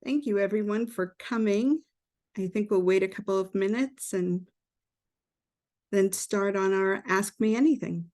Thank you, everyone, for coming. I think we'll wait a couple of minutes and then start on our Ask Me Anything.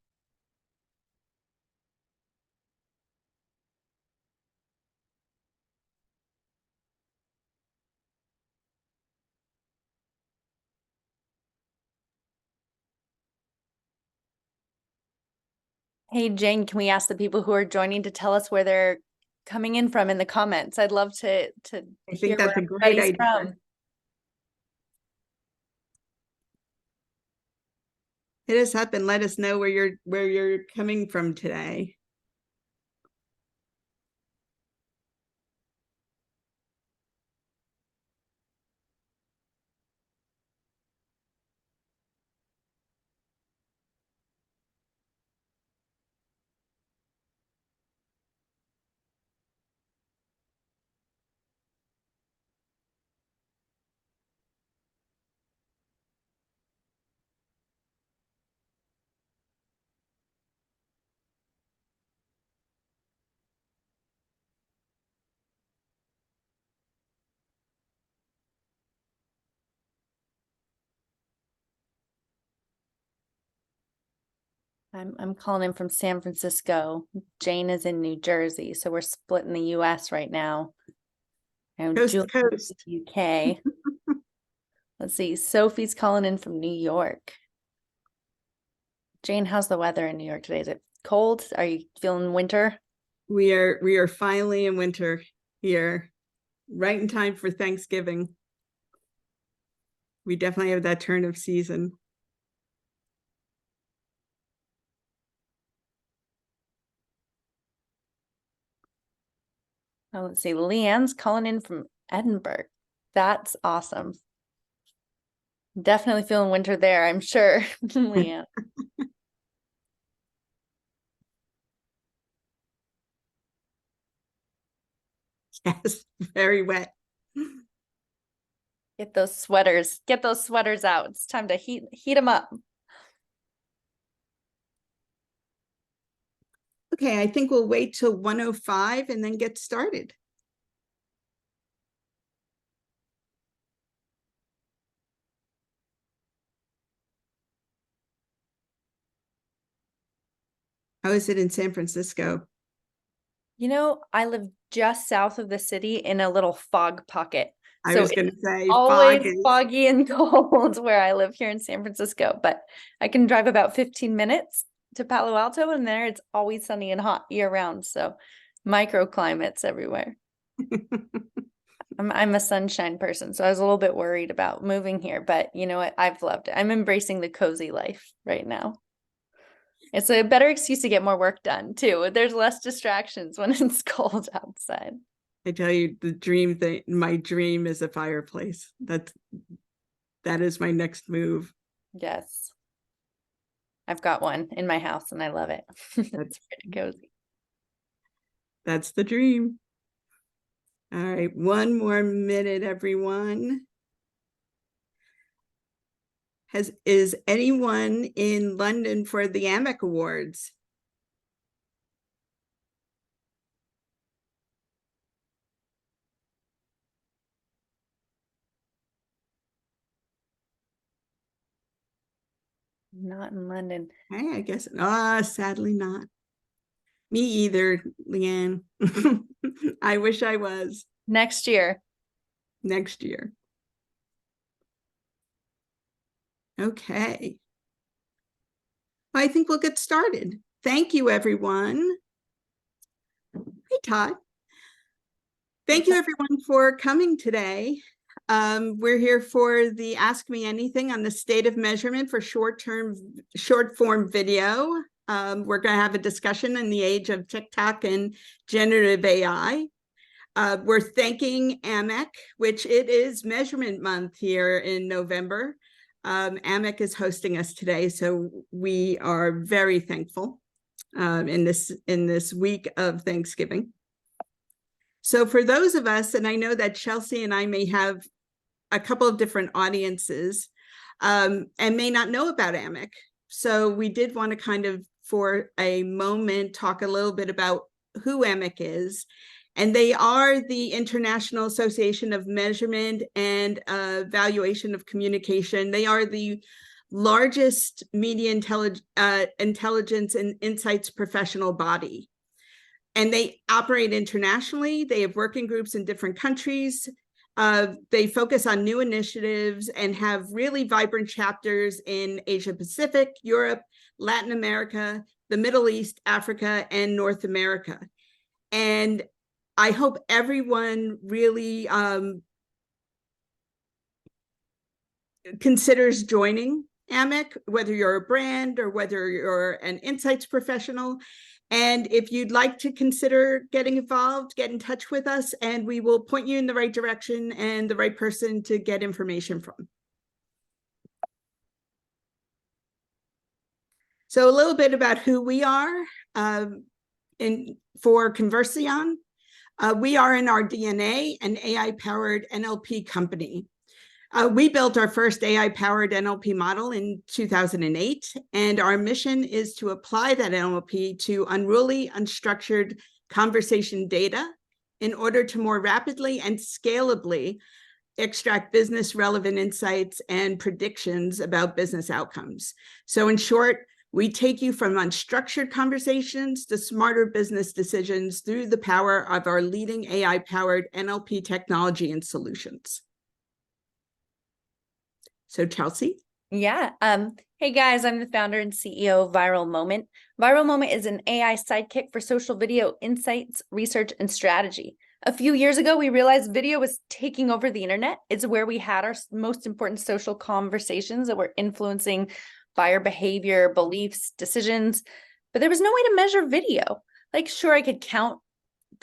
Hey, Jane, can we ask the people who are joining to tell us where they're coming in from in the comments? I'd love to I hear think where that's a great everybody's idea. from. Hit us up and let us know where you're coming from today. I'm calling in from San Francisco. Jane is in New Jersey, so we're split in the US right now. And Coast to Julie's coast. in the UK. Let's see, Sophie's calling in from New York. Jane, how's the weather in New York today? Is it cold? Are you feeling winter? We are finally in winter here, right in time for Thanksgiving. We definitely have that turn of season. Oh, let's see, Leanne's calling in from Edinburgh. That's awesome. Definitely feeling winter there, I'm sure, Leanne. Yes, very wet. Get those sweaters out. It's time to heat them up. Okay, I think we'll wait till 1:05 and then get started. How is it in San Francisco? You know, I live just south of the city in a little fog pocket. I was going to say always fog is foggy and cold where I live here in San Francisco, but I can drive about 15 minutes to Palo Alto, and there it's always sunny and hot year round. So microclimates everywhere. I'm a sunshine person, so I was a little bit worried about moving here, but you know what? I've loved it. I'm embracing the cozy life right now. It's a better excuse to get more work done too. There's less distractions when it's cold outside. I tell you, the dream thing, my dream is a fireplace. That is my next move. Yes. I've got one in my house and I love it. It's pretty cozy. That's the dream. All right, one more minute, everyone. Is anyone in London for the AMEC Awards? Not in London. Hey, I guess, sadly not. Me either, Leanne. I wish I was. Next year. Next year. Okay. I think we'll get started. Thank you, everyone. Hey, Todd. Thank you, everyone, for coming today. We're here for the Ask Me Anything on the state of measurement for short form video. We're going to have a discussion in the age of TikTok and generative AI. We're thanking AMEC, which it is measurement month here in November. AMEC is hosting us today, so we are very thankful in this week of Thanksgiving. So for those of us, and I know that Chelsea and I may have a couple of different audiences and may not know about AMEC. So we did want to kind of, for a moment, talk a little bit about who AMEC is And they are the International Association of Measurement and Evaluation of Communication. They are the largest media intelligence and insights professional body. And they operate internationally. They have working groups in different countries. They focus on new initiatives and have really vibrant chapters in Asia Pacific, Europe, Latin America, the Middle East, Africa, and North America. And I hope everyone really considers joining AMEC, whether you're a brand or whether you're an insights professional. And if you'd like to consider getting involved, get in touch with us and we will point you in the right direction and the right person to get information from. So a little bit about who we are for Conversion. We are in our DNA an AI-powered NLP company. We built our first AI-powered NLP model in 2008, and our mission is to apply that NLP to unruly, unstructured conversation data in order to more rapidly and scalably extract business-relevant insights and predictions about business outcomes. So in short, we take you from unstructured conversations to smarter business decisions through the power of our leading AI-powered NLP technology and solutions. So Chelsea? Yeah. Hey guys, I'm the founder and CEO of Viral Moment. Viral Moment is an AI sidekick for social video insights, research, and strategy. A few years ago, we realized video was taking over the internet. It's where we had our most important social conversations that were influencing buyer behavior, beliefs, decisions, but there was no way to measure video. Like, sure, I could count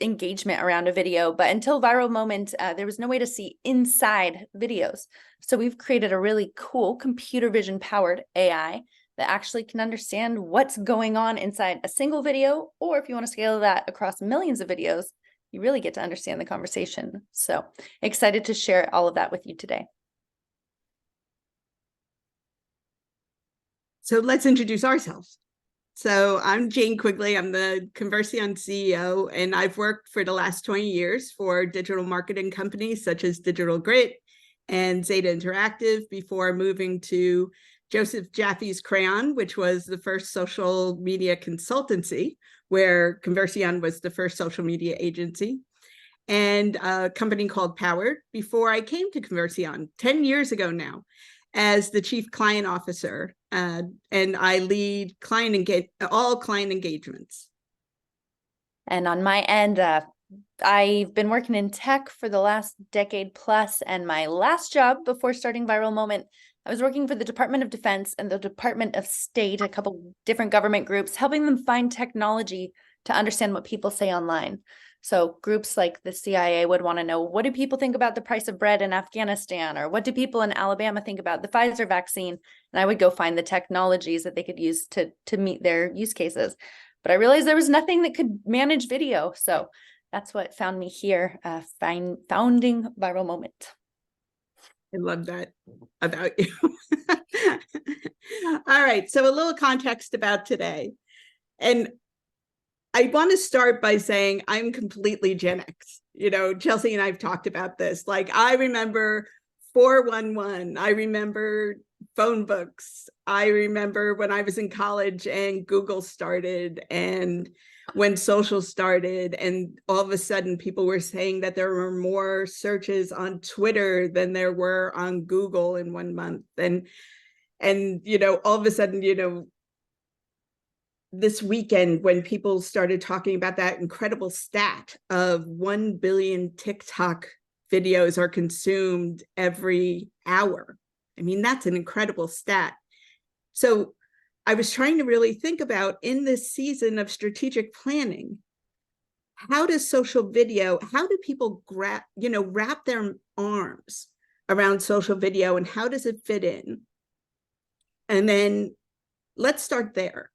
engagement around a video, but until Viral Moment, there was no way to see inside videos. So we've created a really cool computer vision powered AI that actually can understand what's going on inside a single video, or if you want to scale that across millions of videos, you really get to understand the conversation. So excited to share all of that with you today. So let's introduce ourselves. So I'm Jane Quigley. I'm the Conversion CEO, and I've worked for the last 20 years for digital marketing companies such as Digital Grit and Zeta Interactive before moving to Joseph Jaffe's Crayon, which was the first social media consultancy, where Conversion was the first social media agency, and a company called Powered before I came to Conversion 10 years ago now as the chief client officer, and I lead all client engagements. And on my end, I've been working in tech for the last decade plus, and my last job before starting Viral Moment, I was working for the Department of Defense and the Department of State, a couple different government groups, helping them find technology to understand what people say online. So groups like the CIA would want to know, what do people think about the price of bread in Afghanistan? Or what do people in Alabama think about the Pfizer vaccine? And I would go find the technologies that they could use to meet their use cases. But I realized there was nothing that could manage video. So that's what found me here, founding Viral Moment. I love that about you. All right, so a little context about today. And I want to start by saying I'm completely Gen X. You know, Chelsea and I've talked about this. Like, I remember 411. I remember phone books. I remember when I was in college and Google started and when social started, and all of a sudden people were saying that there were more searches on Twitter than there were on Google in 1 month. And you know, all of a sudden, you know, this weekend when people started talking about that incredible stat of 1 billion TikTok videos are consumed every hour. I mean, that's an incredible stat. So I was trying to really think about, in this season of strategic planning, how does social video, how do people wrap their arms around social video, and how does it fit in? And then let's start there,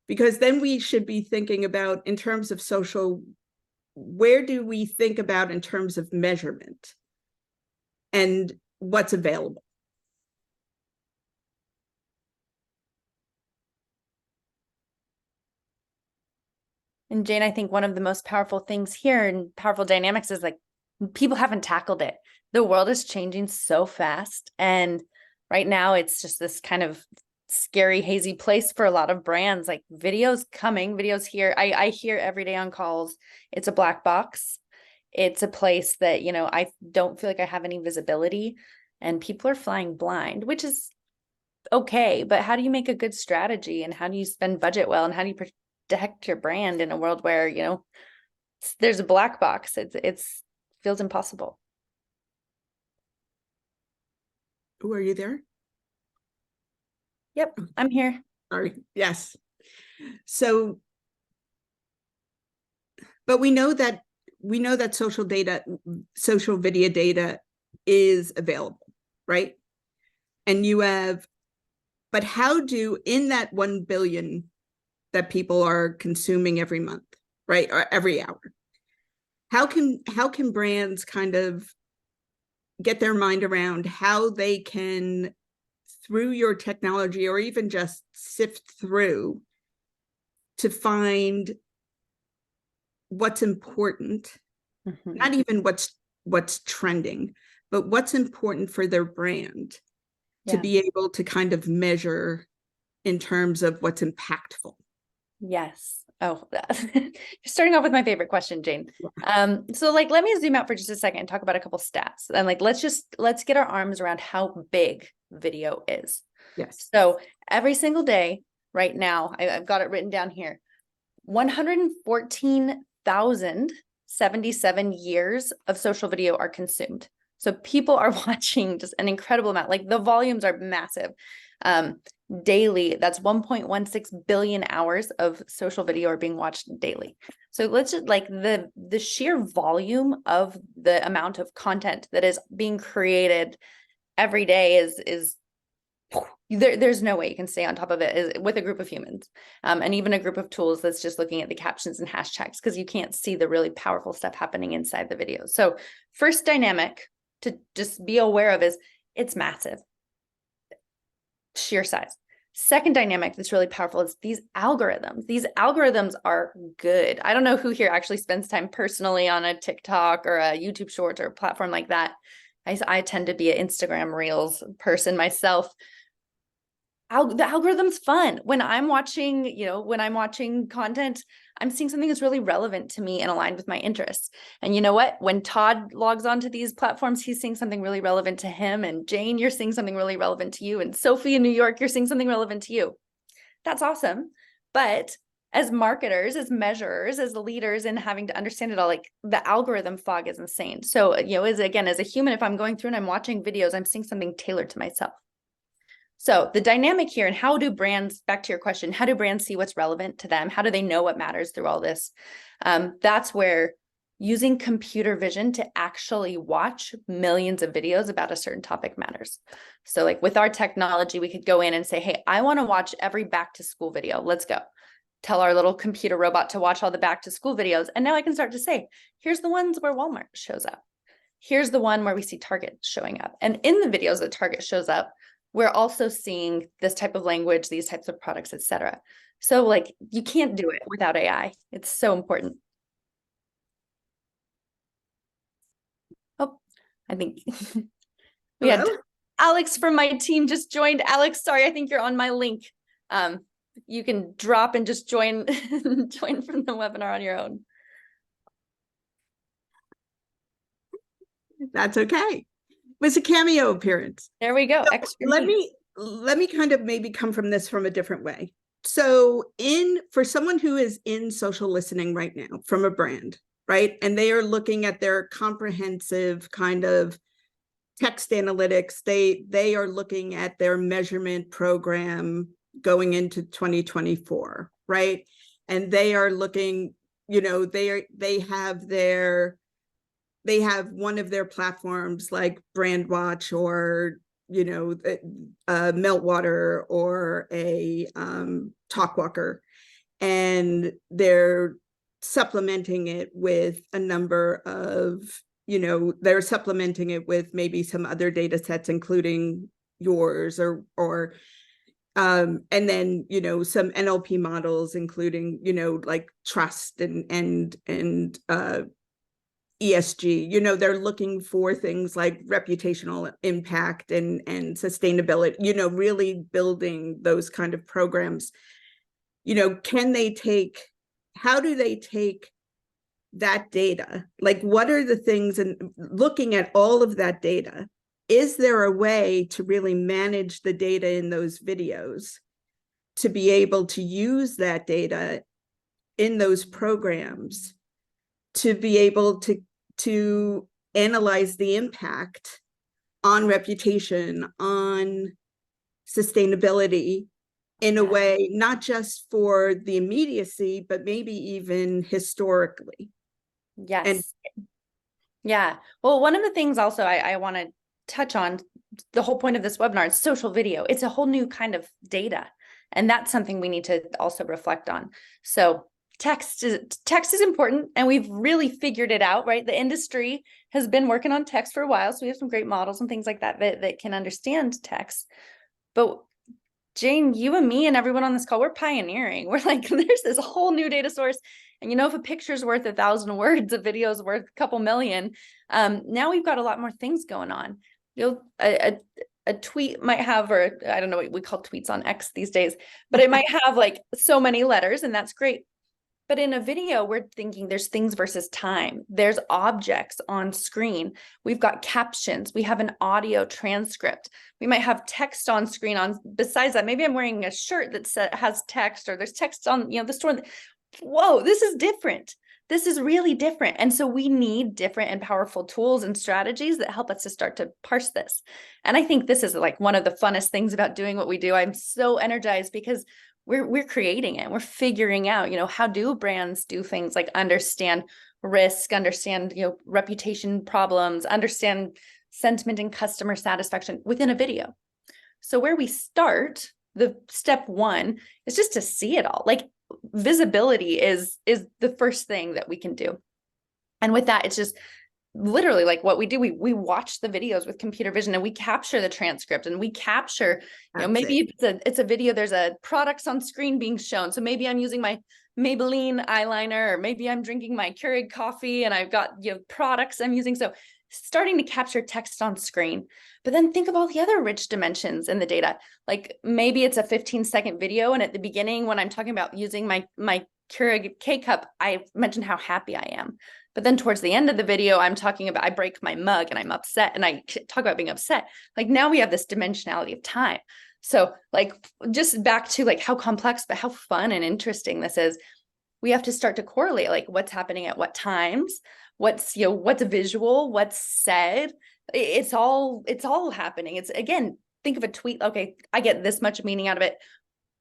because then we should be thinking about, in terms of social, where do we think about in terms of measurement and what's available? And Jane, I think one of the most powerful things here and powerful dynamics is like people haven't tackled it. The world is changing so fast. And right now it's just this kind of scary, hazy place for a lot of brands. Like videos coming, videos here. I hear every day on calls, it's a black box. It's a place that, you know, I don't feel like I have any visibility and people are flying blind, which is okay. But how do you make a good strategy and how do you spend budget well and how do you protect your brand in a world where, you know, there's a black box? It's feels impossible. Oh, are you there? Yep, I'm here. Sorry. Yes. So, but we know that social video data is available, right? And you have, but how do, in that 1 billion that people are consuming every month, right, or every hour, how can brands kind of get their mind around how they can, through your technology or even just sift through to find what's important, not even what's trending, but what's important for their brand to be able to kind of measure in terms of what's impactful? Yes. Oh, starting off with my favorite question, Jane. So like, let me zoom out for just a second and talk about a couple stats. And like, let's get our arms around how big video is. Yes. So every single day right now, I've got it written down here, 114,077 years of social video are consumed. So people are watching just an incredible amount, like the volumes are massive. Daily, that's 1.16 billion hours of social video are being watched daily. So let's just like the sheer volume of the amount of content that is being created every day is there's no way you can stay on top of it with a group of humans, and even a group of tools that's just looking at the captions and hashtags, because you can't see the really powerful stuff happening inside the video. So first dynamic to just be aware of is it's massive, sheer size. Second dynamic that's really powerful is these algorithms. These algorithms are good. I don't know who here actually spends time personally on a TikTok or a YouTube Shorts or a platform like that. I tend to be an Instagram Reels person myself. The algorithm's fun. When I'm watching, when I'm watching content, I'm seeing something that's really relevant to me and aligned with my interests. And you know what? When Todd logs onto these platforms, he's seeing something really relevant to him. And Jane, you're seeing something really relevant to you. And Sophie in New York, you're seeing something relevant to you. That's awesome. But as marketers, as measurers, as leaders, and having to understand it all, like the algorithm fog is insane. So, as a human, if I'm going through and I'm watching videos, I'm seeing something tailored to myself. So the dynamic here, and how do brands, back to your question, how do brands see what's relevant to them? How do they know what matters through all this? That's where using computer vision to actually watch millions of videos about a certain topic matters. So like with our technology, we could go in and say, hey, I want to watch every back to school video. Let's go. Tell our little computer robot to watch all the back to school videos. And now I can start to say, here's the ones where Walmart shows up. Here's the one where we see Target showing up. And in the videos that Target shows up, we're also seeing this type of language, these types of products, etc. So like you can't do it without AI. It's so important. Oh, I think we had Alex from my team just joined. Alex, sorry, I think you're on my link. You can drop and just join join from the webinar on your own. That's okay. It was a cameo appearance. There we go. So let me kind of maybe come from this from a different way. So for someone who is in social listening right now from a brand, right, and they are looking at their comprehensive kind of text analytics, they are looking at their measurement program going into 2024, right? And they are looking, they have one of their platforms like Brandwatch or Meltwater or a Talkwalker, and they're supplementing it with a number of, they're supplementing it with maybe some other data sets, including yours or And then, some NLP models, including, like trust and ESG, they're looking for things like reputational impact and sustainability, really building those kind of programs. How do they take that data? Like, what are the things, and looking at all of that data, is there a way to really manage the data in those videos to be able to use that data in those programs to be able to analyze the impact on reputation, on sustainability, in a way, not just for the immediacy, but maybe even historically? Yes. And yeah. Well, one of the things also I want to touch on, the whole point of this webinar is social video. It's a whole new kind of data. And that's something we need to also reflect on. So text is important, and we've really figured it out, right? The industry has been working on text for a while. So we have some great models and things like that can understand text. But Jane, you and me and everyone on this call, we're pioneering. We're like, there's this whole new data source. And if a picture's worth 1,000 words, a video's worth a couple million, now we've got a lot more things going on. A tweet might have, or I don't know what we call tweets on X these days, but it might have like so many letters, and that's great. But in a video, we're thinking there's things versus time. There's objects on screen. We've got captions. We have an audio transcript. We might have text on screen. Besides that, maybe I'm wearing a shirt that has text, or there's text on the store. Whoa, this is different. This is really different. And so we need different and powerful tools and strategies that help us to start to parse this. And I think this is like one of the funnest things about doing what we do. I'm so energized because we're creating it. We're figuring out, how do brands do things like understand risk, understand, reputation problems, understand sentiment and customer satisfaction within a video. So where we start, the step one is just to see it all. Like, visibility is the first thing that we can do. And with that, it's just literally like what we do. We watch the videos with computer vision, and we capture the transcript, and we capture, maybe it's a video, there's a products on screen being shown. So maybe I'm using my Maybelline eyeliner, or maybe I'm drinking my Keurig coffee and I've got, products I'm using. So starting to capture text on screen, but then think of all the other rich dimensions in the data. Like maybe it's a 15-second video, and at the beginning, when I'm talking about using my Keurig K-cup, I mentioned how happy I am. But then towards the end of the video, I'm talking about, I break my mug and I'm upset, and I talk about being upset. Like now we have this dimensionality of time. So like, just back to like how complex, but how fun and interesting this is. We have to start to correlate like what's happening at what times, what's visual, what's said. It's all happening. It's, again, think of a tweet. Okay, I get this much meaning out of it.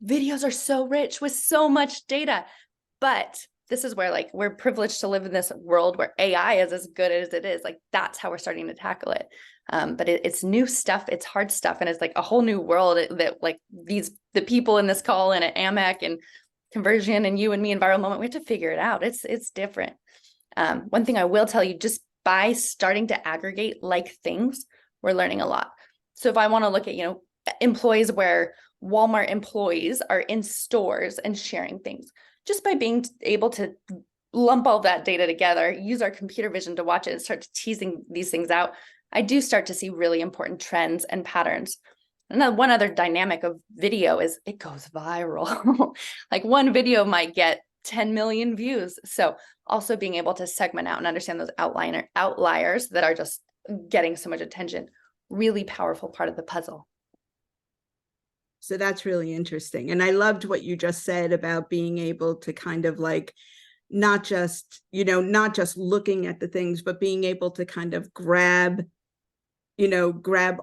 Videos are so rich with so much data, but this is where like we're privileged to live in this world where AI is as good as it is. Like that's how we're starting to tackle it. But it's new stuff. It's hard stuff. And it's like a whole new world that like the people in this call and at AMEC and Conversion and you and me, Viral Moment, we have to figure it out. It's different. One thing I will tell you, just by starting to aggregate like things, we're learning a lot. So if I want to look at, employees where Walmart employees are in stores and sharing things, just by being able to lump all that data together, use our computer vision to watch it and start teasing these things out, I do start to see really important trends and patterns. And then one other dynamic of video is it goes viral. Like one video might get 10 million views. So also being able to segment out and understand those outliers that are just getting so much attention, really powerful part of the puzzle. So that's really interesting. And I loved what you just said about being able to kind of like, not just looking at the things, but being able to kind of grab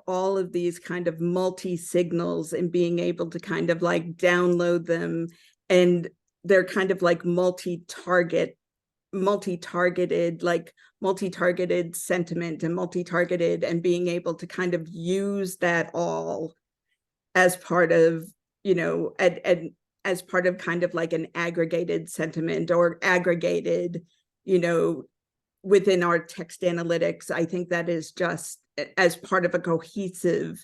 all of these kind of multi-signals and being able to kind of like download them. And they're kind of like multi-targeted sentiment and multi-targeted, and being able to kind of use that all as part of, as part of kind of like an aggregated sentiment or aggregated, within our text analytics. I think that is just as part of a cohesive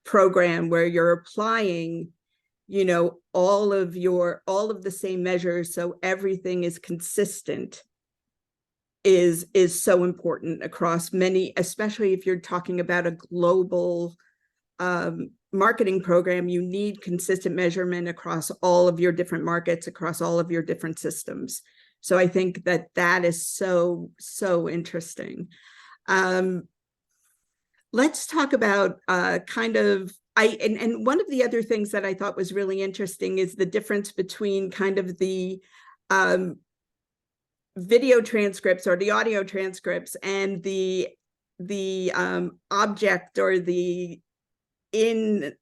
program where you're applying all of the same measures, so everything is consistent, is so important across many, especially if you're talking about a global marketing program. You need consistent measurement across all of your different markets, across all of your different systems. So I think that is so interesting. Let's talk about and one of the other things that I thought was really interesting is the difference between kind of the video transcripts or the audio transcripts and the object or the in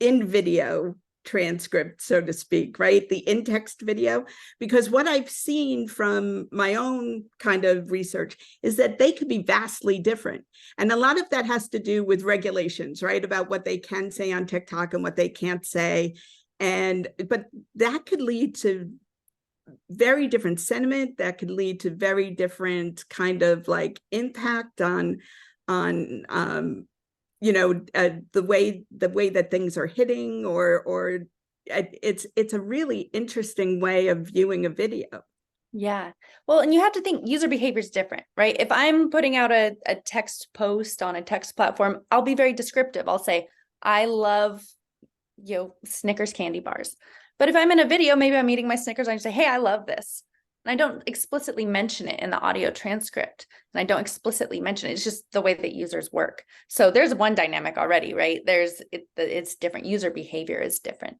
video transcript, so to speak, right? The in-text video. Because what I've seen from my own kind of research is that they could be vastly different. And a lot of that has to do with regulations, right? About what they can say on TikTok and what they can't say. But that could lead to very different sentiment, that could lead to very different kind of like impact on the way that things are hitting, or it's a really interesting way of viewing a video. Yeah. Well, and you have to think user behavior is different, right? If I'm putting out a text post on a text platform, I'll be very descriptive. I'll say, I love, Snickers candy bars. But if I'm in a video, maybe I'm eating my Snickers, I say, hey, I love this. And I don't explicitly mention it in the audio transcript. And I don't explicitly mention it. It's just the way that users work. So there's one dynamic already, right? It's different. User behavior is different.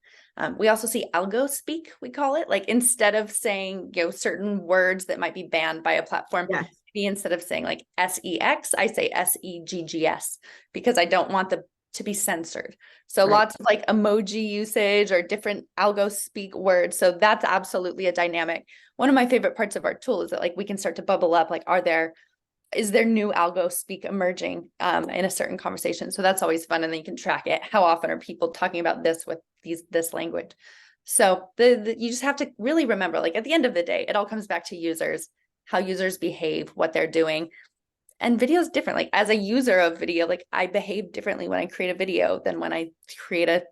We also see algo speak, we call it. Like instead of saying, certain words that might be banned by a platform, Yes. maybe instead of saying like SEX, I say SEGGS, because I don't want to be censored. So Right. lots of like emoji usage or different algo speak words. So that's absolutely a dynamic. One of my favorite parts of our tool is that like we can start to bubble up, like, is there new algo speak emerging in a certain conversation? So that's always fun. And then you can track it. How often are people talking about this with this language? So you just have to really remember, like at the end of the day, it all comes back to users, how users behave, what they're doing. And video is different. Like as a user of video, like I behave differently when I create a video than when I create a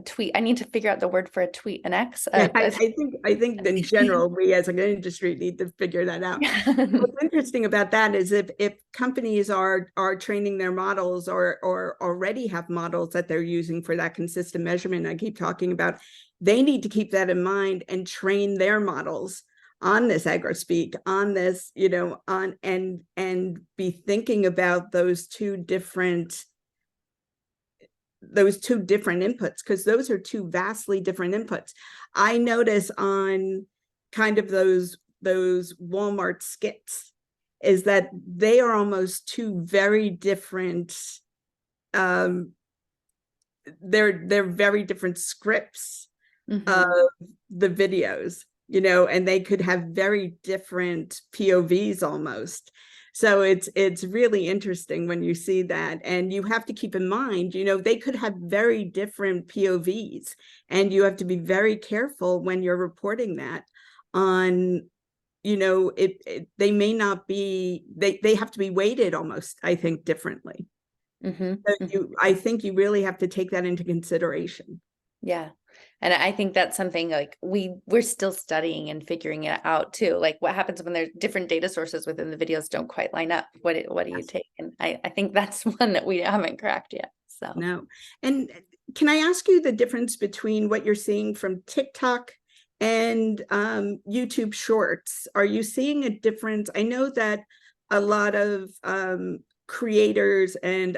tweet. I need to figure out the word for a tweet, an X. I think in general, we as an industry need to figure that out. What's interesting about that is if companies are training their models or already have models that they're using for that consistent measurement I keep talking about, they need to keep that in mind and train their models on this agro-speak, on this, and be thinking about those two different inputs, because those are two vastly different inputs. I notice on kind of those Walmart skits is that they are almost two very different they're very different scripts of the videos, and they could have very different POVs almost. So it's really interesting when you see that, and you have to keep in mind, they could have very different POVs, and you have to be very careful when you're reporting that on, they may not be, they have to be weighted almost, I think, differently. I think you really have to take that into consideration. Yeah. And I think that's something like we're still studying and figuring it out too. Like what happens when there's different data sources within the videos don't quite line up? What do you take? And I think that's one that we haven't cracked yet. So no. And can I ask you the difference between what you're seeing from TikTok and YouTube Shorts? Are you seeing a difference? I know that a lot of creators and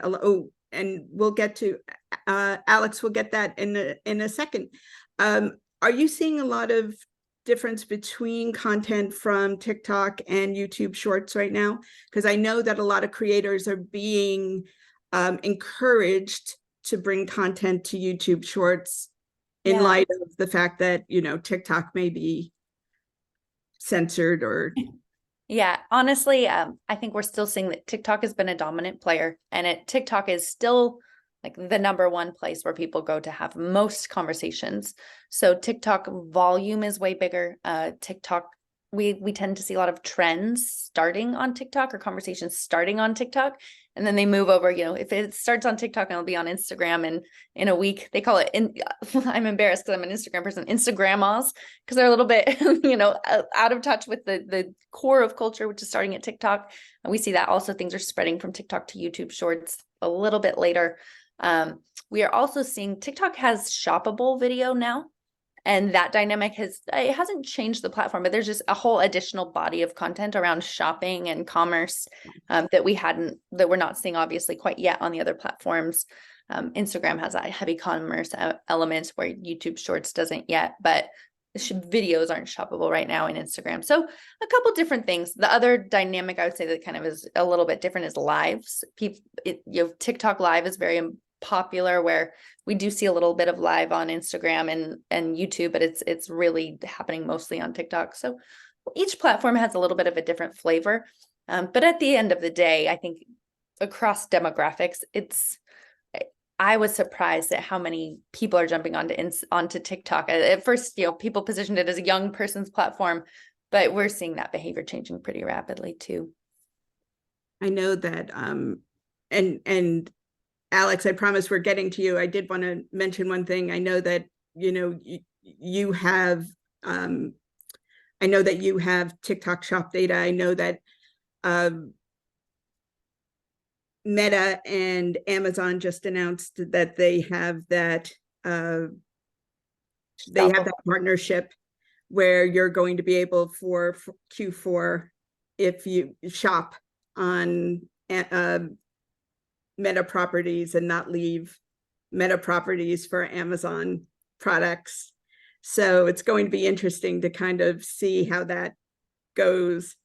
we'll get to Alex, we'll get that in a second. Are you seeing a lot of difference between content from TikTok and YouTube Shorts right now? Because I know that a lot of creators are being encouraged to bring content to YouTube Shorts in light of the fact that, TikTok may be censored or... Yeah, honestly, I think we're still seeing that TikTok has been a dominant player, and TikTok is still like the number one place where people go to have most conversations. So TikTok volume is way bigger. TikTok we tend to see a lot of trends starting on TikTok or conversations starting on TikTok, and then they move over. If it starts on TikTok, it'll be on Instagram, and in a week they call it. I'm embarrassed because I'm an Instagram person. Instagrammers, because they're a little bit out of touch with the core of culture, which is starting at TikTok. And we see that also things are spreading from TikTok to YouTube Shorts a little bit later. We are also seeing TikTok has shoppable video now. And that dynamic hasn't changed the platform, but there's just a whole additional body of content around shopping and commerce that we're not seeing obviously quite yet on the other platforms. Instagram has a heavy commerce element where YouTube Shorts doesn't yet, but videos aren't shoppable right now in Instagram. So a couple different things. The other dynamic I would say that kind of is a little bit different is lives. TikTok live is very popular, where we do see a little bit of live on Instagram and YouTube, but it's really happening mostly on TikTok. So each platform has a little bit of a different flavor. But at the end of the day, I think across demographics, I was surprised at how many people are jumping onto TikTok. At first, people positioned it as a young person's platform, but we're seeing that behavior changing pretty rapidly too. I know that, and Alex, I promise we're getting to you. I did want to mention one thing. I know that, you have, I know that you have TikTok shop data. I know that Meta and Amazon just announced that they have that partnership where you're going to be able for Q4, if you shop on Meta properties and not leave Meta properties for Amazon products. So it's going to be interesting to kind of see how that goes,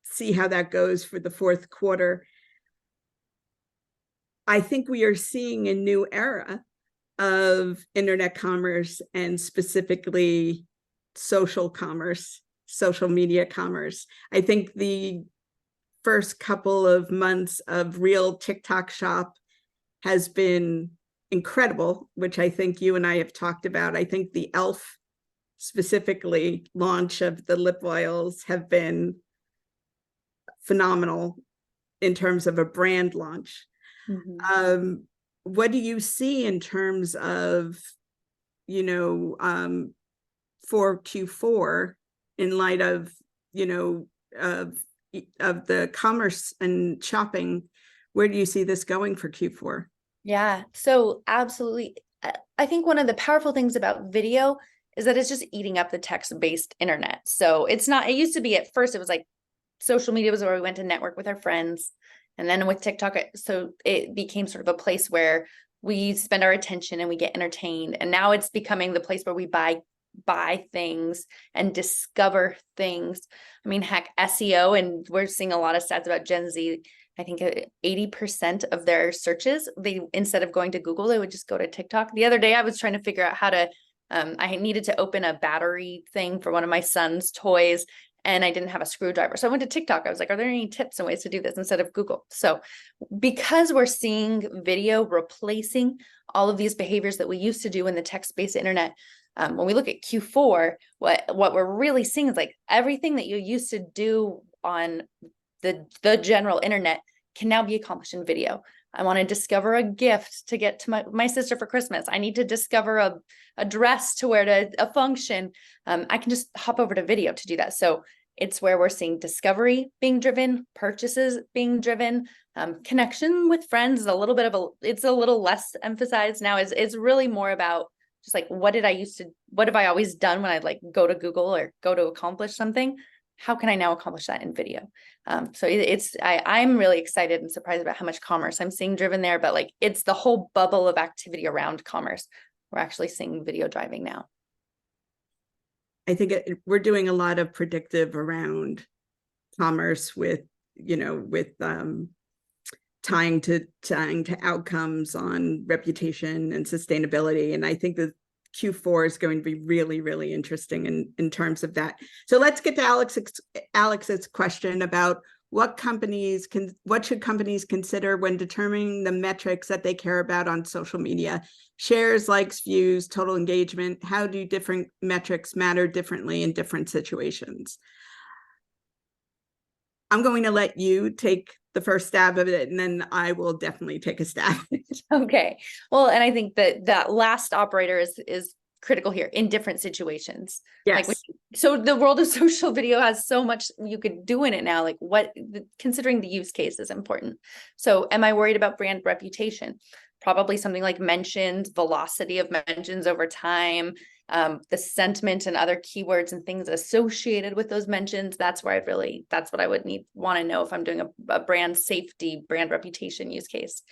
see how that goes for the fourth quarter. I think we are seeing a new era of internet commerce, and specifically social commerce, social media commerce. I think the first couple of months of real TikTok shop has been incredible, which I think you and I have talked about. I think the e.l.f. specifically launch of the lip oils have been phenomenal in terms of a brand launch. Mm-hmm. What do you see in terms of, for Q4 in light of, of the commerce and shopping? Where do you see this going for Q4? Yeah, so absolutely. I think one of the powerful things about video is that it's just eating up the text-based internet. So it used to be, at first it was like social media was where we went to network with our friends. And then with TikTok, so it became sort of a place where we spend our attention and we get entertained. And now it's becoming the place where we buy things and discover things. I mean, heck, SEO, and we're seeing a lot of stats about Gen Z. I think 80% of their searches, instead of going to Google, they would just go to TikTok. The other day, I was trying to figure out how to, I needed to open a battery thing for one of my son's toys, and I didn't have a screwdriver. So I went to TikTok. I was like, are there any tips and ways to do this instead of Google? So because we're seeing video replacing all of these behaviors that we used to do in the text-based internet, when we look at Q4, what we're really seeing is like everything that you used to do on the general internet can now be accomplished in video. I want to discover a gift to get to my sister for Christmas. I need to discover a dress to wear to a function. I can just hop over to video to do that. So it's where we're seeing discovery being driven, purchases being driven, connection with friends is it's a little less emphasized now. It's really more about just like, what have I always done when I'd like go to Google or go to accomplish something? How can I now accomplish that in video? So I'm really excited and surprised about how much commerce I'm seeing driven there, but like it's the whole bubble of activity around commerce. We're actually seeing video driving now. I think we're doing a lot of predictive around commerce with tying to outcomes on reputation and sustainability. And I think that Q4 is going to be really, really interesting in terms of that. So let's get to Alex's question about what should companies consider when determining the metrics that they care about on social media? Shares, likes, views, total engagement. How do different metrics matter differently in different situations? I'm going to let you take the first stab of it, and then I will definitely take a stab. Okay. Well, and I think that that last operator is critical here in different situations. Yes. Like so the world of social video has so much you could do in it now. Like considering the use case is important. So am I worried about brand reputation? Probably something like mentions, velocity of mentions over time, the sentiment and other keywords and things associated with those mentions. That's where that's what I would want to know if I'm doing a brand safety, brand reputation use case.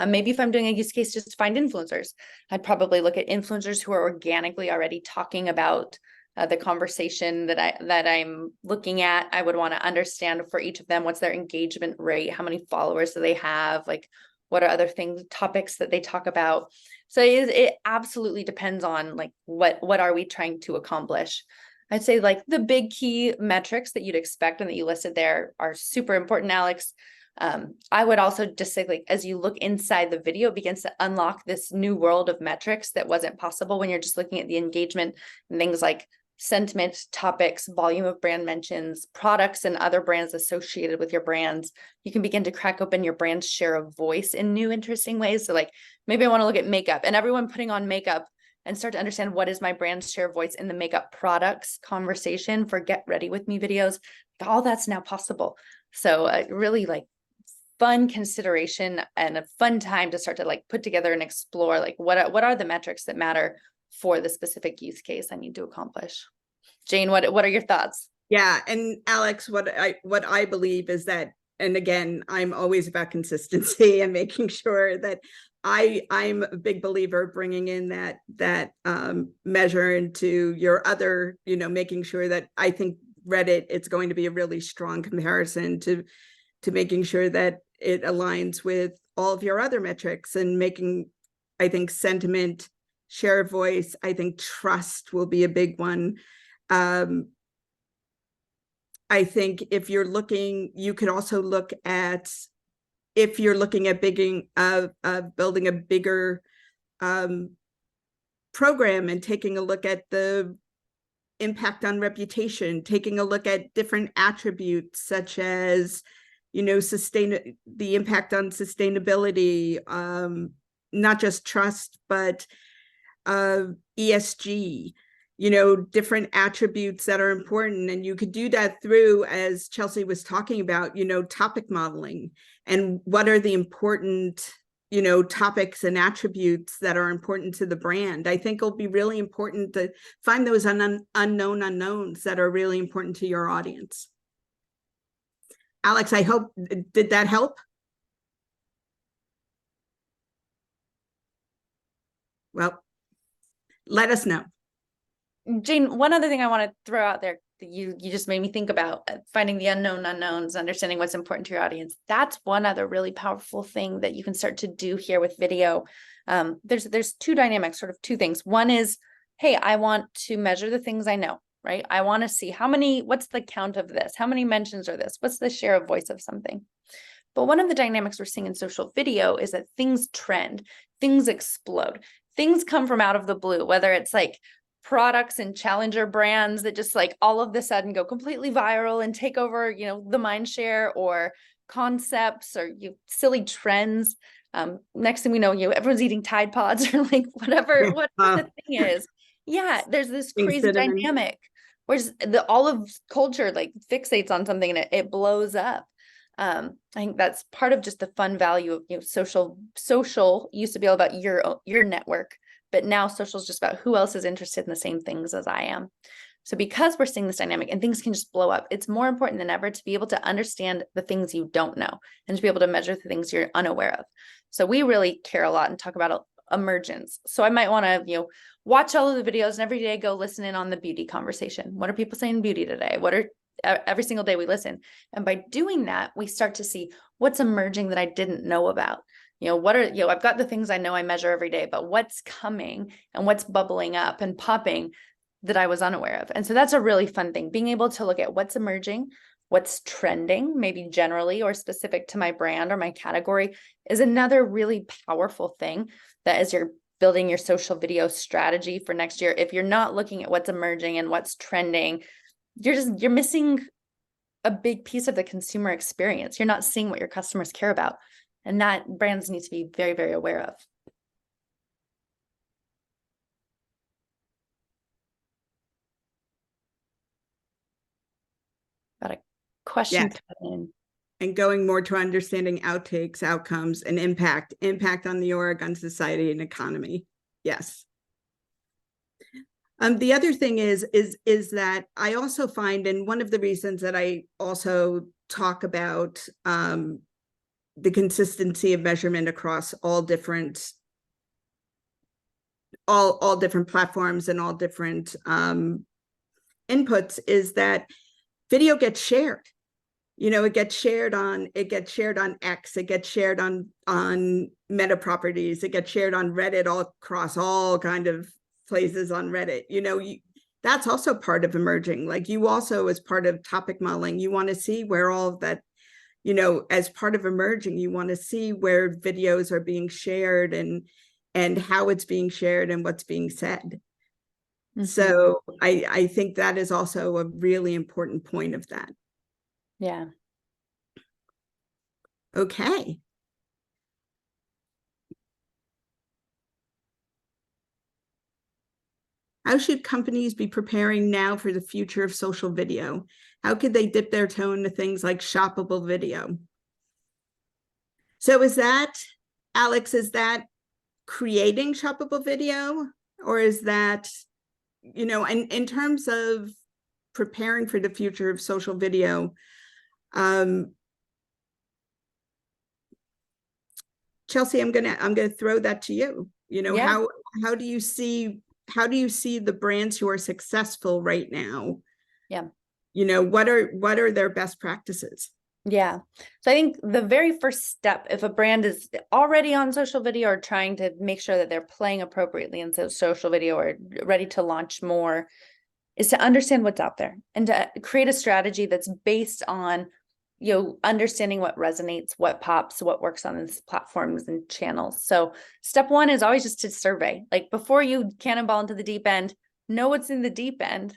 Maybe if I'm doing a use case just to find influencers, I'd probably look at influencers who are organically already talking about the conversation that I'm looking at. I would want to understand for each of them, what's their engagement rate? How many followers do they have? Like, what are other topics that they talk about? So it absolutely depends on like, what are we trying to accomplish? I'd say like the big key metrics that you'd expect and that you listed there are super important, Alex. I would also just say, like, as you look inside the video, it begins to unlock this new world of metrics that wasn't possible when you're just looking at the engagement and things like sentiment, topics, volume of brand mentions, products and other brands associated with your brands. You can begin to crack open your brand's share of voice in new, interesting ways. So like, maybe I want to look at makeup and everyone putting on makeup and start to understand what is my brand's share of voice in the makeup products conversation for Get Ready With Me videos. All that's now possible. So really like fun consideration and a fun time to start to like put together and explore like what are the metrics that matter for the specific use case I need to accomplish. Jane, what are your thoughts? Yeah, and Alex, what I believe is that, and again, I'm always about consistency and making sure that I'm a big believer of bringing in that measure into your other, making sure that I think Reddit, it's going to be a really strong comparison to making sure that it aligns with all of your other metrics and making, I think, sentiment, share of voice, I think trust will be a big one. I think if you're looking, you could also look at, if you're looking at building a bigger program and taking a look at the impact on reputation, taking a look at different attributes such as, the impact on sustainability, not just trust, but ESG, different attributes that are important. And you could do that through, as Chelsea was talking about, topic modeling and what are the important, topics and attributes that are important to the brand. I think it'll be really important to find those unknown unknowns that are really important to your audience. Alex, did that help? Well, let us know. Jane, one other thing I want to throw out there that you just made me think about, finding the unknown unknowns, understanding what's important to your audience. That's one other really powerful thing that you can start to do here with video. There's two dynamics, sort of two things. One is, hey, I want to measure the things I know, right? I want to see what's the count of this? How many mentions are this? What's the share of voice of something? But one of the dynamics we're seeing in social video is that things trend, things explode, things come from out of the blue, whether it's like products and challenger brands that just like all of a sudden go completely viral and take over, the mind share, or concepts or silly trends. Next thing we know, everyone's eating Tide Pods or like whatever the thing is. Yeah, there's this crazy dynamic where all of culture like fixates on something and it blows up. I think that's part of just the fun value of social used to be all about your network, but now social is just about who else is interested in the same things as I am. So because we're seeing this dynamic and things can just blow up, it's more important than ever to be able to understand the things you don't know and to be able to measure the things you're unaware of. So we really care a lot and talk about emergence. So I might want to, watch all of the videos and every day go listen in on the beauty conversation. What are people saying in beauty today? Every single day we listen. And by doing that, we start to see what's emerging that I didn't know about. I've got the things I know I measure every day, but what's coming and what's bubbling up and popping that I was unaware of. And so that's a really fun thing, being able to look at what's emerging, what's trending, maybe generally or specific to my brand or my category, is another really powerful thing that as you're building your social video strategy for next year, if you're not looking at what's emerging and what's trending, you're missing a big piece of the consumer experience. You're not seeing what your customers care about. And that brands need to be very, very aware of. Got a question Yes. coming in. And going more to understanding outtakes, outcomes, and impact on the org, on society and economy. Yes. The other thing is that I also find, and one of the reasons that I also talk about the consistency of measurement across all different platforms and all different inputs, is that video gets shared. It gets shared on X, it gets shared on Meta properties, it gets shared on Reddit, all across all kind of places on Reddit. That's also part of emerging. Like, you also, as part of topic modeling, you want to see where all of that, as part of emerging, you want to see where videos are being shared and how it's being shared and what's being said. Mm-hmm. So I think that is also a really important point of that. Yeah. Okay. How should companies be preparing now for the future of social video? How could they dip their toe into things like shoppable video? So Alex, is that creating shoppable video? Or is that, in terms of preparing for the future of social video, Chelsea, I'm gonna throw that to you. Yeah. How do you see the brands who are successful right now? Yeah. What are their best practices? Yeah. So I think the very first step, if a brand is already on social video or trying to make sure that they're playing appropriately in social video or ready to launch more, is to understand what's out there and to create a strategy that's based on, understanding what resonates, what pops, what works on these platforms and channels. So step one is always just to survey. Like, before you cannonball into the deep end, know what's in the deep end.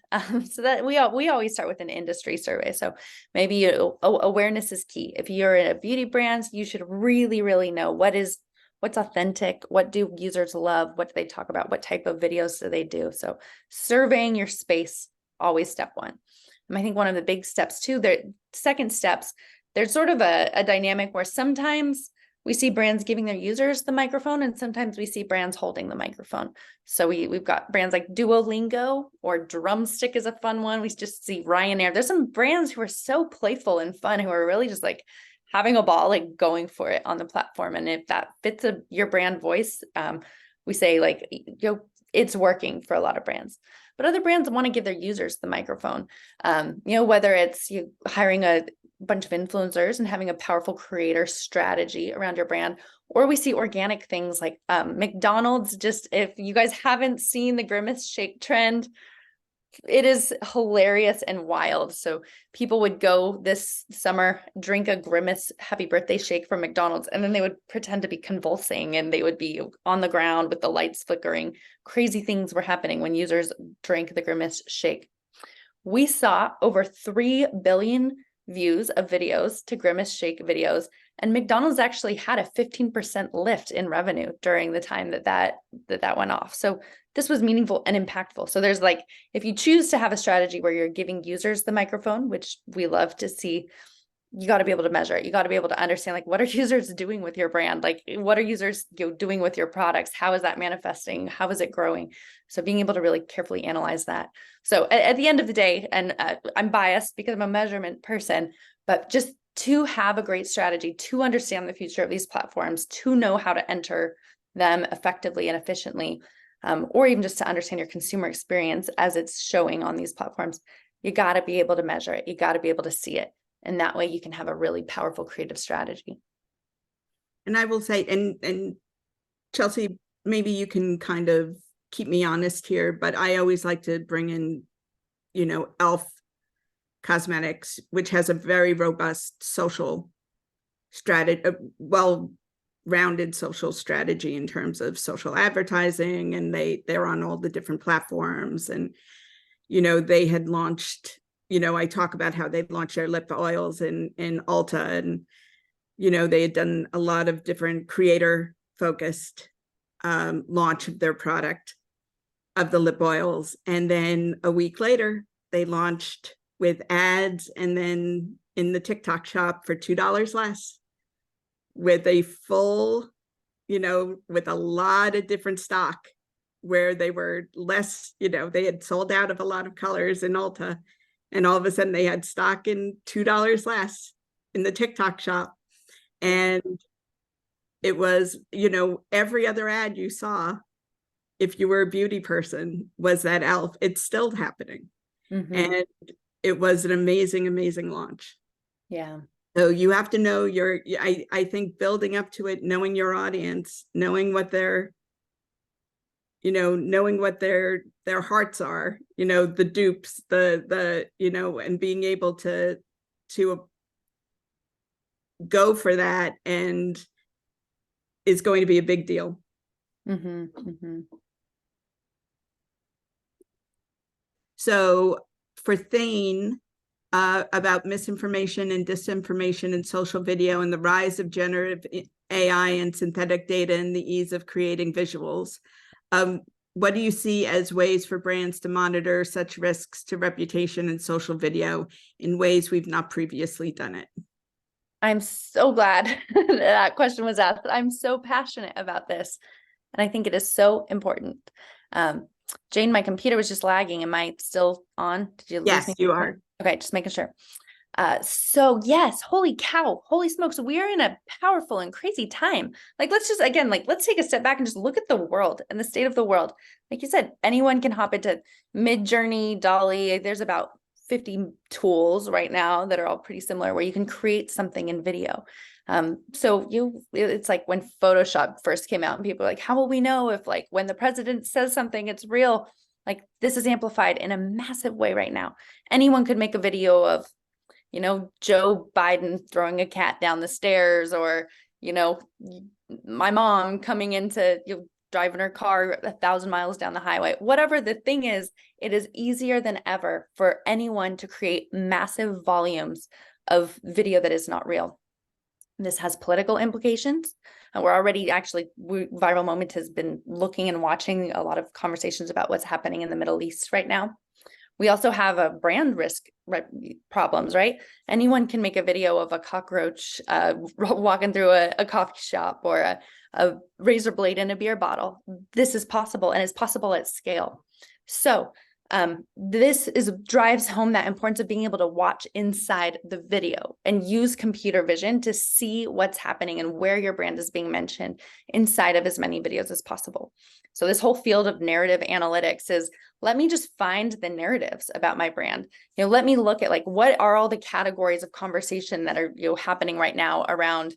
So that we always start with an industry survey. So maybe awareness is key. If you're in a beauty brand, you should really, really know what's authentic, what do users love, what do they talk about, what type of videos do they do. So surveying your space, always step one. And I think one of the big steps too, the second steps, there's sort of a dynamic where sometimes we see brands giving their users the microphone, and sometimes we see brands holding the microphone. So we've got brands like Duolingo, or Drumstick is a fun one. We just see Ryanair. There's some brands who are so playful and fun, who are really just like having a ball, like going for it on the platform. And if that fits your brand voice, we say, like, it's working for a lot of brands. But other brands want to give their users the microphone. Whether it's you hiring a bunch of influencers and having a powerful creator strategy around your brand, or we see organic things like McDonald's. Just, if you guys haven't seen the Grimace shake trend, it is hilarious and wild. So people would go this summer, drink a Grimace happy birthday shake from McDonald's, and then they would pretend to be convulsing, and they would be on the ground with the lights flickering. Crazy things were happening when users drank the Grimace shake. We saw over 3 billion views of videos to Grimace shake videos, and McDonald's actually had a 15% lift in revenue during the time that went off. So this was meaningful and impactful. So there's, like, if you choose to have a strategy where you're giving users the microphone, which we love to see, you got to be able to measure it. You got to be able to understand, like, what are users doing with your brand? Like, what are users doing with your products? How is that manifesting? How is it growing? So being able to really carefully analyze that. So at the end of the day, and I'm biased because I'm a measurement person, but just to have a great strategy, to understand the future of these platforms, to know how to enter them effectively and efficiently, or even just to understand your consumer experience as it's showing on these platforms, you got to be able to measure it. You got to be able to see it. And that way you can have a really powerful creative strategy. And I will say, and Chelsea, maybe you can kind of keep me honest here, but I always like to bring in, ELF Cosmetics, which has a very robust social strategy, well-rounded social strategy in terms of social advertising, and they're on all the different platforms. And they had launched, I talk about how they launched their lip oils in Ulta, and they had done a lot of different creator focused launch of their product, of the lip oils. And then a week later they launched with ads, and then in the TikTok shop for $2 less, with a full, with a lot of different stock, where they were less, they had sold out of a lot of colors in Ulta, and all of a sudden they had stock in $2 less in the TikTok shop. And it was, every other ad you saw, if you were a beauty person, was that e.l.f. It's still happening. And it was an amazing, amazing launch. Yeah. So you have to know I think building up to it, knowing your audience, knowing what their hearts are, the dupes, and being able to go for that, and is going to be a big deal. So for Thane, about misinformation and disinformation in social video and the rise of generative AI and synthetic data and the ease of creating visuals, what do you see as ways for brands to monitor such risks to reputation in social video in ways we've not previously done it? I'm so glad that question was asked. I'm so passionate about this, and I think it is so important. Jane, my computer was just lagging. Am I still on? Did you lose me? Yes, you are. Okay, just making sure. So yes, holy cow, holy smokes, we are in a powerful and crazy time. Like, let's just, again, let's take a step back and just look at the world and the state of the world. Like you said, anyone can hop into Midjourney, Dolly. There's about 50 tools right now that are all pretty similar, where you can create something in video. So it's like when Photoshop first came out and people are like, how will we know if, like, when the president says something, it's real? Like, this is amplified in a massive way right now. Anyone could make a video of, Joe Biden throwing a cat down the stairs, or, my mom coming into, driving her car 1,000 miles down the highway. Whatever the thing is, it is easier than ever for anyone to create massive volumes of video that is not real. This has political implications. And we're already Viral Moment has been looking and watching a lot of conversations about what's happening in the Middle East right now. We also have a brand risk problems, right? Anyone can make a video of a cockroach walking through a coffee shop, or a razor blade in a beer bottle. This is possible, and it's possible at scale. So this drives home that importance of being able to watch inside the video and use computer vision to see what's happening and where your brand is being mentioned inside of as many videos as possible. So this whole field of narrative analytics is, let me just find the narratives about my brand. Let me look at, like, what are all the categories of conversation that are happening right now around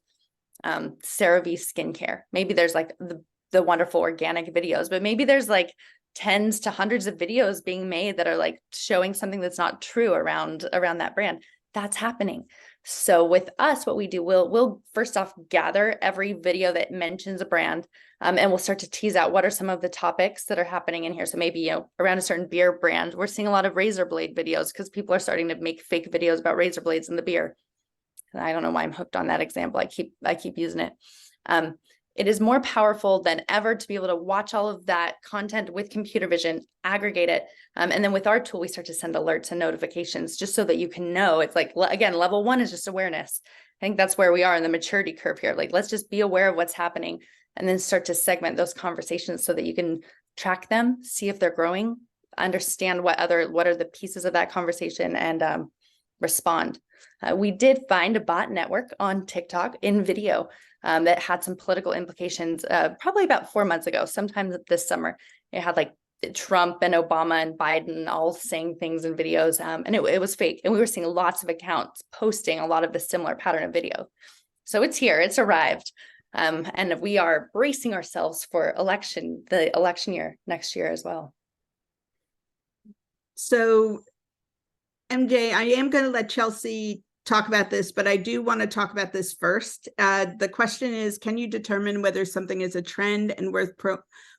CeraVe skincare. Maybe there's like the wonderful organic videos, but maybe there's like tens to hundreds of videos being made that are like showing something that's not true around that brand. That's happening. So with us, what we do, we'll first off gather every video that mentions a brand, and we'll start to tease out what are some of the topics that are happening in here. So maybe, around a certain beer brand, we're seeing a lot of razor blade videos because people are starting to make fake videos about razor blades in the beer. And I don't know why I'm hooked on that example. I keep using it. It is more powerful than ever to be able to watch all of that content with computer vision, aggregate it. And then with our tool, we start to send alerts and notifications just so that you can know. It's like, again, level one is just awareness. I think that's where we are in the maturity curve here. Like, let's just be aware of what's happening and then start to segment those conversations so that you can track them, see if they're growing, understand what are the pieces of that conversation, and respond. We did find a bot network on TikTok in video that had some political implications probably about 4 months ago, sometime this summer. It had like Trump and Obama and Biden all saying things in videos, and it was fake. And we were seeing lots of accounts posting a lot of the similar pattern of video. So it's here, it's arrived. And we are bracing ourselves for the election year next year as well. So MJ, I am going to let Chelsea talk about this, but I do want to talk about this first. The question is, can you determine whether something is a trend and worth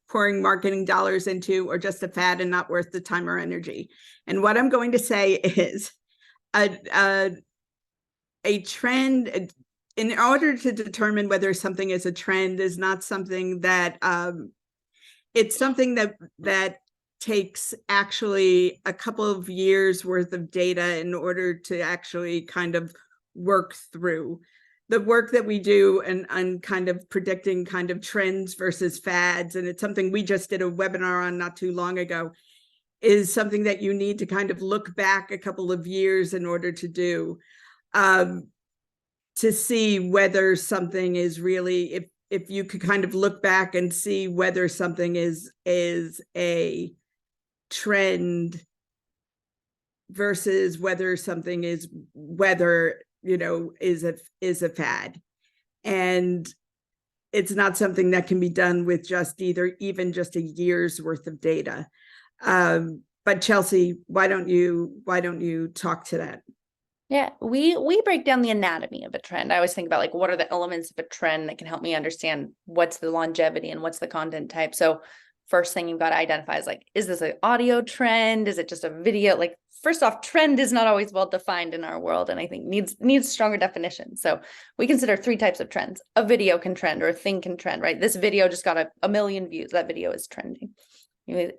pouring marketing dollars into, or just a fad and not worth the time or energy? And what I'm going to say is a trend, in order to determine whether something is a trend, is not something that it's something that takes actually a couple of years worth of data in order to actually kind of work through the work that we do and kind of predicting kind of trends versus fads. And it's something we just did a webinar on not too long ago, is something that you need to kind of look back a couple of years in order to do, to see whether something is really, if you could kind of look back and see whether something is a trend versus whether something is, whether, you know, is a fad. And it's not something that can be done with just even just a year's worth of data. But Chelsea, why don't you talk to that? Yeah, we break down the anatomy of a trend. I always think about like, what are the elements of a trend that can help me understand what's the longevity and what's the content type. So first thing you've got to identify is like, is this an audio trend? Is it just a video? Like, first off, trend is not always well defined in our world, and I think needs stronger definition. So we consider 3 types of trends. A video can trend, or a thing can trend, right? This video just got a million views. That video is trending. The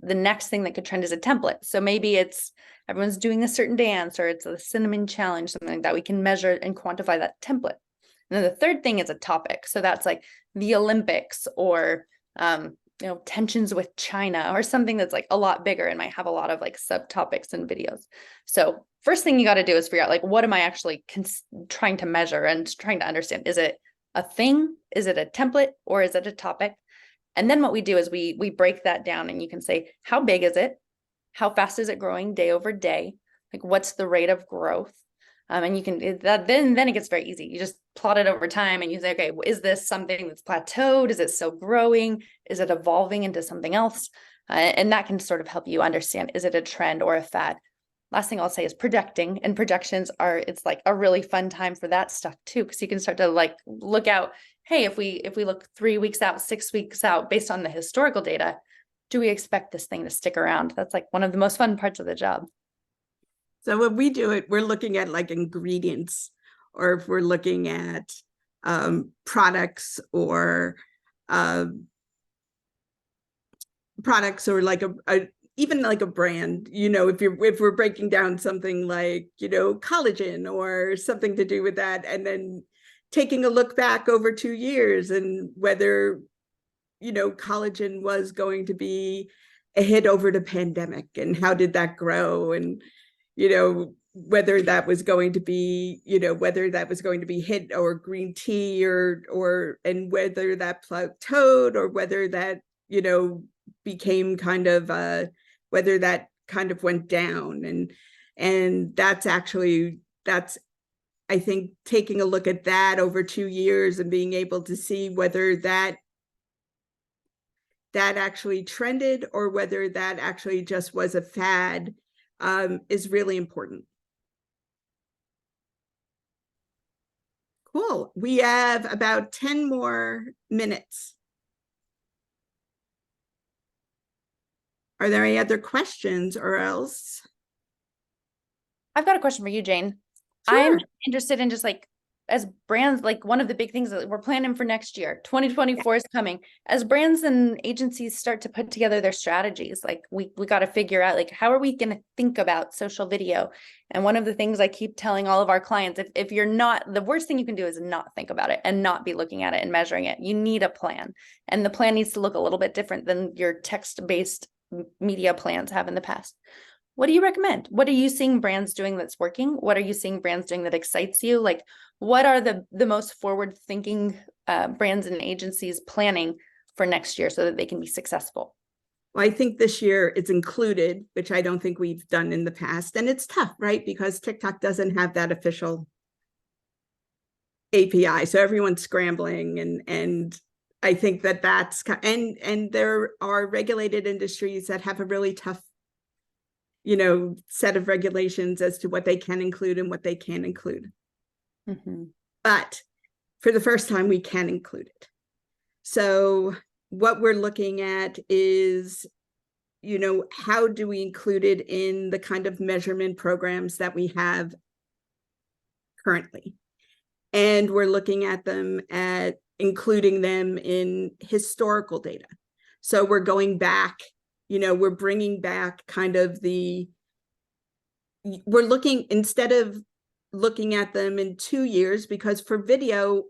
next thing that could trend is a template. So maybe it's everyone's doing a certain dance, or it's a cinnamon challenge, something like that. We can measure and quantify that template. And then the third thing is a topic. So that's like the Olympics, or tensions with China, or something that's like a lot bigger and might have a lot of like subtopics and videos. So first thing you got to do is figure out like, what am I actually trying to measure and trying to understand? Is it a thing? Is it a template? Or is it a topic? And then what we do is we break that down, and you can say, how big is it? How fast is it growing day over day? Like, what's the rate of growth? And you can then it gets very easy. You just plot it over time, and you say, okay, is this something that's plateaued? Is it still growing? Is it evolving into something else? And that can sort of help you understand, is it a trend or a fad? Last thing I'll say is projecting, and projections it's like a really fun time for that stuff too, because you can start to like look out. Hey, if we look 3 weeks out, 6 weeks out, based on the historical data, do we expect this thing to stick around? That's like one of the most fun parts of the job. So when we do it, we're looking at like ingredients, or if we're looking at products, or like even like a brand, you know, if we're breaking down something like, you know, collagen or something to do with that, and then taking a look back over 2 years and whether, you know, collagen was going to be a hit over the pandemic, and how did that grow, and, you know, whether that was going to be, you know, whether that was going to be hit, or green tea, and whether that plateaued, or whether that, you know, became kind of whether that kind of went down. And that's I think taking a look at that over 2 years and being able to see whether that actually trended, or whether that actually just was a fad, is really important. Cool. We have about 10 more minutes. Are there any other questions, or else? I've got a question for you, Jane. Sure. I'm interested in just like, as brands, like one of the big things that we're planning for next year, 2024 is coming. As brands and agencies start to put together their strategies, like we got to figure out like, how are we going to think about social video? And one of the things I keep telling all of our clients, if you're not, the worst thing you can do is not think about it and not be looking at it and measuring it. You need a plan, and the plan needs to look a little bit different than your text-based media plans have in the past. What do you recommend? What are you seeing brands doing that's working? What are you seeing brands doing that excites you? Like, what are the most forward-thinking brands and agencies planning for next year so that they can be successful? Well, I think this year it's included, which I don't think we've done in the past. And it's tough, right? Because TikTok doesn't have that official API. So everyone's scrambling, and I think that's, and there are regulated industries that have a really tough, set of regulations as to what they can include and what they can't include. But for the first time, we can include it. So what we're looking at is, how do we include it in the kind of measurement programs that we have currently? And we're looking at including them in historical data. So we're going back, we're bringing back we're looking, instead of looking at them in 2 years, because for video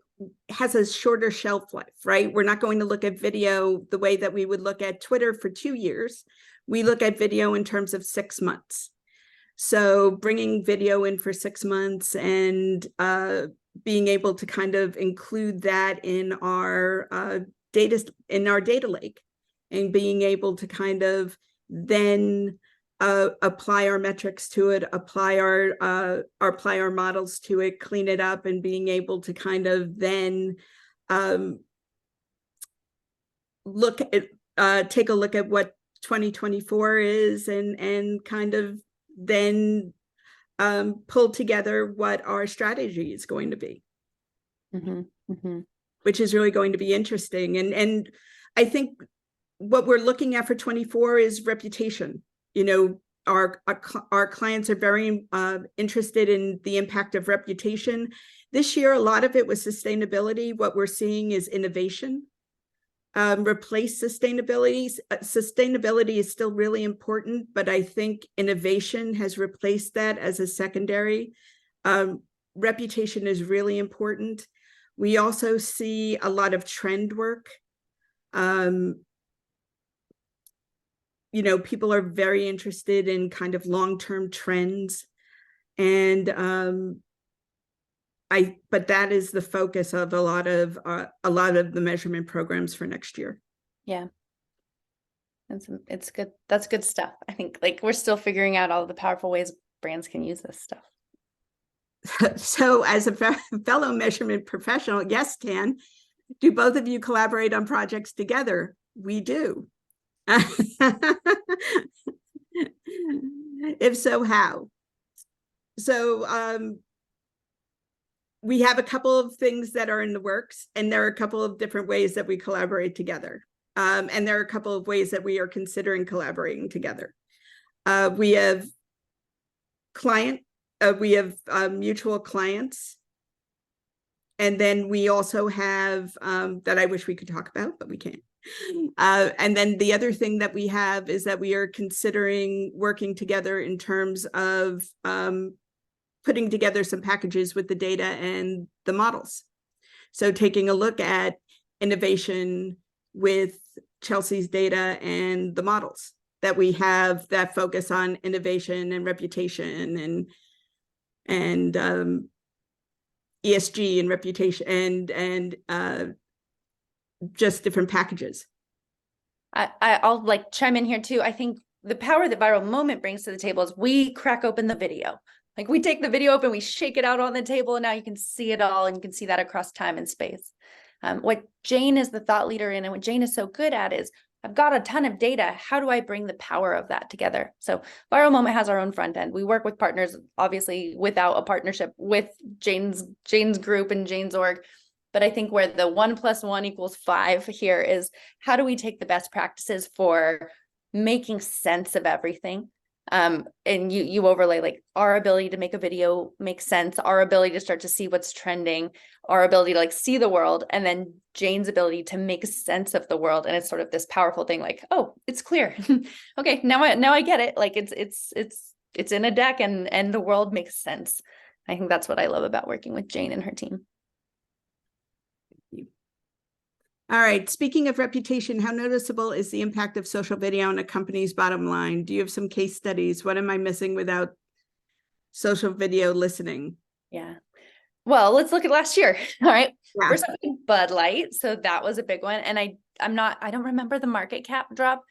has a shorter shelf life, right? We're not going to look at video the way that we would look at Twitter for 2 years. We look at video in terms of 6 months. So bringing video in for 6 months and being able to kind of include that in our data lake, and being able to kind of then apply our metrics to it, apply our models to it, clean it up, and being able to kind of then take a look at what 2024 is, and kind of then pull together what our strategy is going to be, which is really going to be interesting. And I think what we're looking at for 24 is reputation. Our clients are very interested in the impact of reputation. This year, a lot of it was sustainability. What we're seeing is innovation replace sustainability. Sustainability is still really important, but I think innovation has replaced that as a secondary. Reputation is really important. We also see a lot of trend work. People are very interested in kind of long-term trends, and but that is the focus of a lot of the measurement programs for next year. Yeah, it's good. That's good stuff. I think we're still figuring out all the powerful ways brands can use this stuff. So as a fellow measurement professional, yes, Tan, do both of you collaborate on projects together? We do. If so, how? So we have a couple of things that are in the works, and there are a couple of different ways that we collaborate together. And there are a couple of ways that we are considering collaborating together. We have mutual clients. And then we also have, that I wish we could talk about, but we can't. And then the other thing that we have is that we are considering working together in terms of putting together some packages with the data and the models. So taking a look at innovation with Chelsea's data and the models that we have that focus on innovation and reputation and ESG and reputation and just different packages. I'll chime in here too. I think the power that Viral Moment brings to the table is we crack open the video. We take the video open, we shake it out on the table, and now you can see it all, and you can see that across time and space. What Jane is the thought leader in, and what Jane is so good at is, I've got a ton of data. How do I bring the power of that together? So Viral Moment has our own front end. We work with partners, obviously, without a partnership with Jane's group and Jane's org. But I think where the 1 + 1 = 5 here is, how do we take the best practices for making sense of everything? And you overlay our ability to make a video make sense, our ability to start to see what's trending, our ability to see the world, and then Jane's ability to make sense of the world. And it's sort of this powerful thing, oh, it's clear. Okay, now I get it. It's in a deck, and the world makes sense. I think that's what I love about working with Jane and her team. All right. Speaking of reputation, how noticeable is the impact of social video on a company's bottom line? Do you have some case studies? What am I missing without social video listening? Yeah. Well, let's look at last year. All right. Yeah. First, Bud Light. So that was a big one. And I don't remember the market cap drop.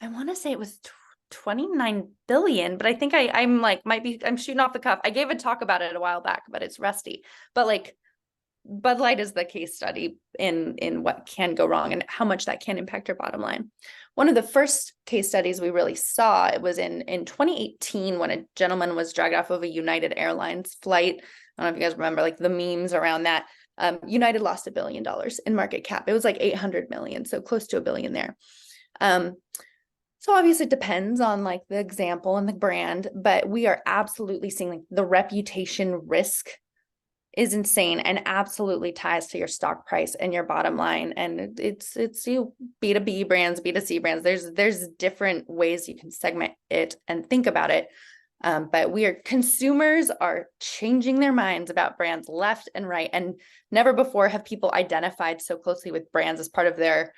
I want to say it was 29 billion, but I think I'm shooting off the cuff. I gave a talk about it a while back, but it's rusty. But Bud Light is the case study in what can go wrong and how much that can impact your bottom line. One of the first case studies we really saw, it was in 2018 when a gentleman was dragged off of a United Airlines flight. I don't know if you guys remember like the memes around that. United lost $1 billion in market cap. It was like 800 million, so close to $1 billion there. So obviously it depends on like the example and the brand, but we are absolutely seeing like the reputation risk is insane and absolutely ties to your stock price and your bottom line. And it's you B2B brands, B2C brands. There's different ways you can segment it and think about it. But consumers are changing their minds about brands left and right. And never before have people identified so closely with brands as part of their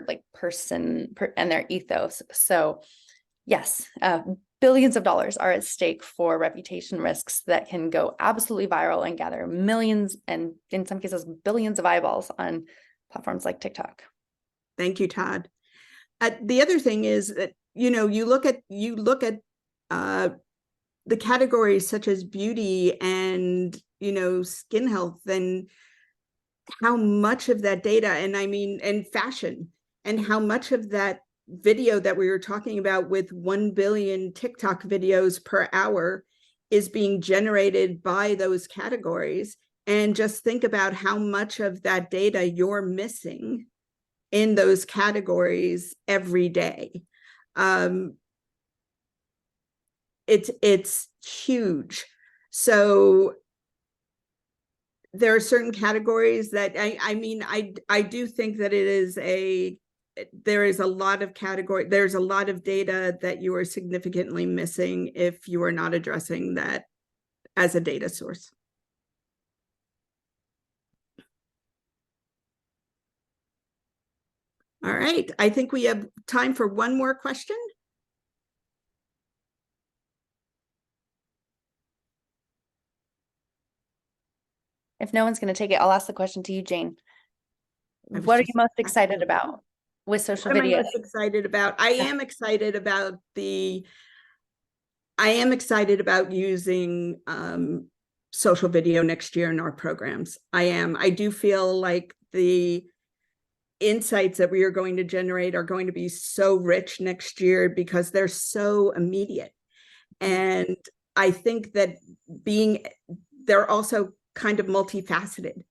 like person and their ethos. So yes, billions of dollars are at stake for reputation risks that can go absolutely viral and gather millions and in some cases billions of eyeballs on platforms like TikTok. Thank you, Todd. The other thing is that, you look at the categories such as beauty and, skin health, and how much of that data, and fashion, and how much of that video that we were talking about with 1 billion TikTok videos per hour is being generated by those categories. And just think about how much of that data you're missing in those categories every day. It's huge. So there are certain categories that I do think that there is a lot of there's a lot of data that you are significantly missing if you are not addressing that as a data source. All right, I think we have time for one more question. If no one's going to take it, I'll ask the question to you, Jane. What are you most excited about with social video? What am I most excited about? I am excited about using social video next year in our programs. I do feel like the insights that we are going to generate are going to be so rich next year because they're so immediate. And I think that they're also kind of multifaceted.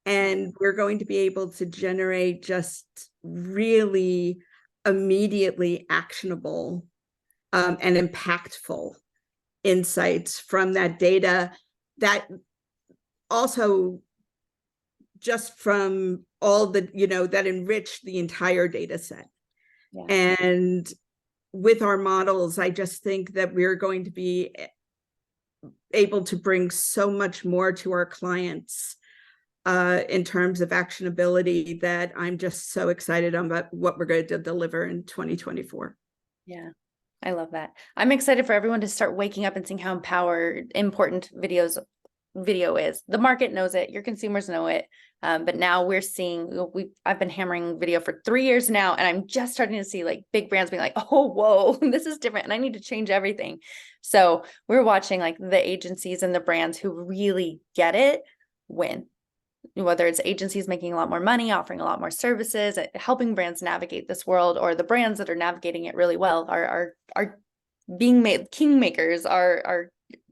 And we're going to be able to generate just really immediately actionable and impactful insights from that data, that also just from all the, that enrich the entire data set. Yeah. And with our models, I just think that we're going to be able to bring so much more to our clients in terms of actionability that I'm just so excited about what we're going to deliver in 2024. Yeah, I love that. I'm excited for everyone to start waking up and seeing how important video is. The market knows it, your consumers know it, but now we're seeing, I've been hammering video for 3 years now, and I'm just starting to see like big brands being like, oh, whoa, this is different and I need to change everything. So we're watching like the agencies and the brands who really get it win. Whether it's agencies making a lot more money, offering a lot more services, helping brands navigate this world, or the brands that are navigating it really well are being made kingmakers.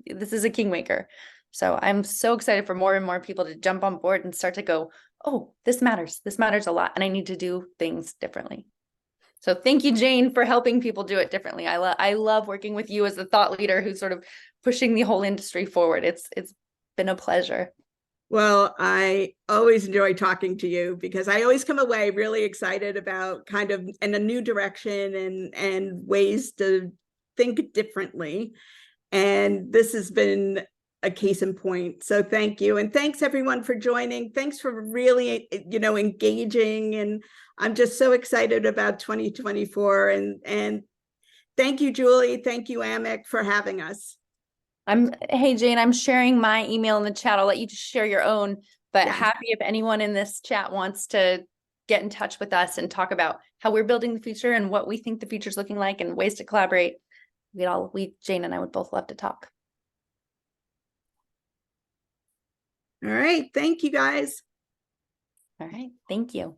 This is a kingmaker. So I'm so excited for more and more people to jump on board and start to go, oh, this matters. This matters a lot, and I need to do things differently. So thank you, Jane, for helping people do it differently. I love working with you as the thought leader who's sort of pushing the whole industry forward. It's been a pleasure. Well, I always enjoy talking to you because I always come away really excited about kind of in a new direction and ways to think differently. And this has been a case in point. So thank you. And thanks everyone for joining. Thanks for really, engaging. And I'm just so excited about 2024. And thank you, Julie. Thank you, Amec, for having us. Hey, Jane, I'm sharing my email in the chat. I'll let you just share your own, but yes. Happy if anyone in this chat wants to get in touch with us and talk about how we're building the future and what we think the future is looking like and ways to collaborate. Jane and I would both love to talk. All right. Thank you, guys. All right. Thank you.